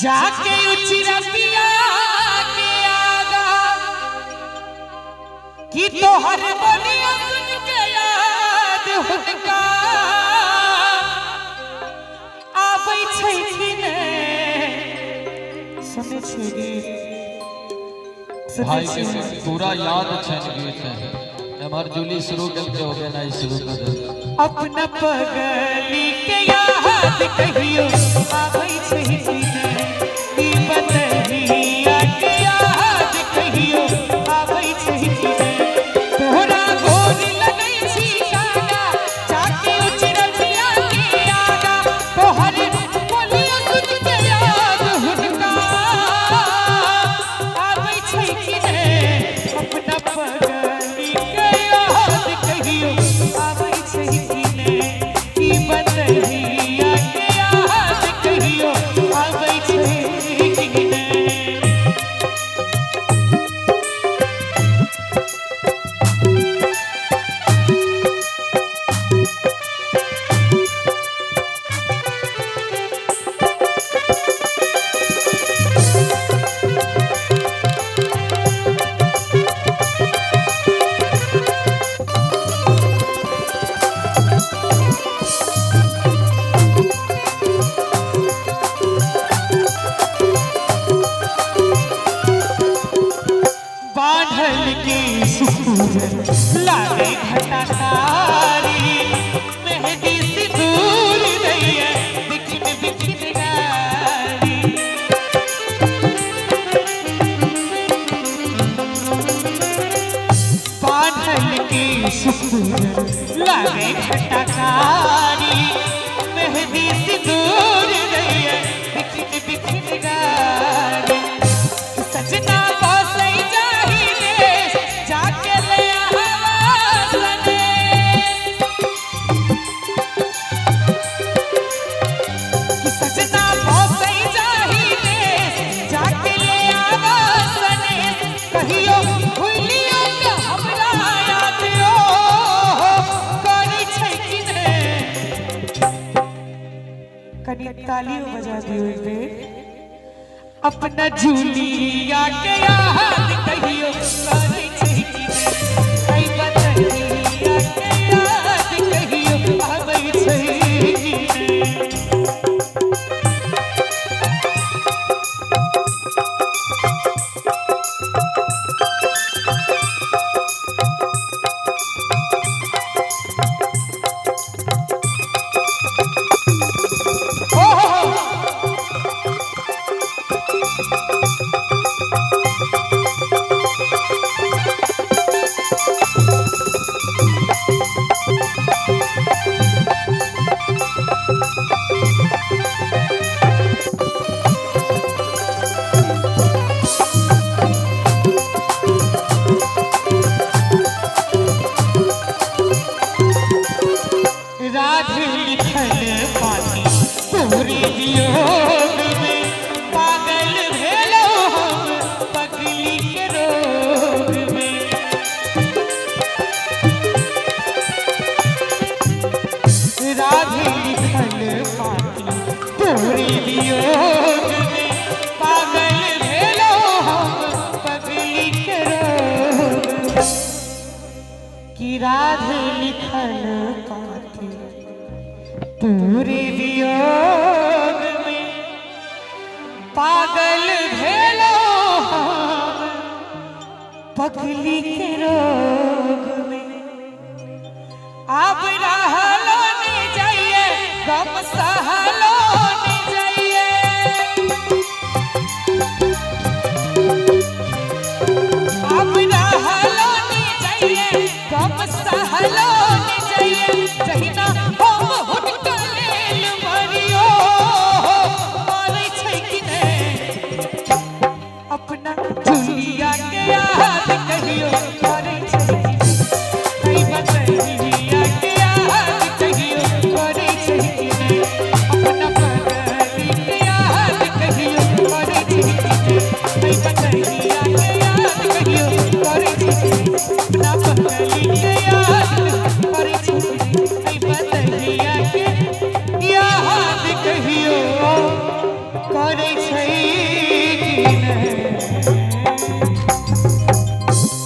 जाके उचिरा पिया के आगा कि तोहर बोलिया सुन के याद हुनका आबै छै कि ने सुनै छी गीत भाई के पूरा याद छन गीत है हमार जूली शुरू करके हो गया ना शुरू कर दे अपना पगली के याद कहियो आबै छै कि ने ई बतहिया के याद कहियो आबै छै कि ने तोहरा गोर लगै छी गाना जाके उचरतिया के आगा तोहर बोलिया सुन के याद हुनका आबै छै कि ने अपना पगली के याद कहियो आबै छै कि ने ई बतहिया के याद कहियो आबै छै कि ने बांधल के सुकून लागे घटाकारी मेहंदी सिंदूर दैया बिखिन बिखिन गारी बांधल के सुकून लागे घटाकारी मेहंदी सिंदूर दैया बिखिन बिखिन गारी सजना तालियों बजा दियो बे अपना झूलिया के याद कहियो करे छै कि ने आई बतहिया के याद कहियो आबै छै कि ने राधे लिखल पाती तोरे वियोग में पागल भेलो हम पगली के रोग में राधे लिखल पाती तोरे वियोग में पागल भेलो हम पगली के रोग कि राधे लिखल पाती तोरे वियोग में पागल भेलो हम पगली के रोग में अब रहलो ने जाइए गम सहलो ने जाइए अब रहलो ने जाइए गम सहलो ने जाइए जहिना हम हुनका लेल मरियो मारै छै कि ने अपना झूलिया के याद कहियो करे छै कि ने बतहिया के याद कहियो करे छै कि ने अपना पगली के याद कहियो करे छै कि ने बतहिया के याद कहियो करे छै कि ने अपना पगली के याद करे छै कि ने बतहिया के याद कहियो करे छै। कि नहीं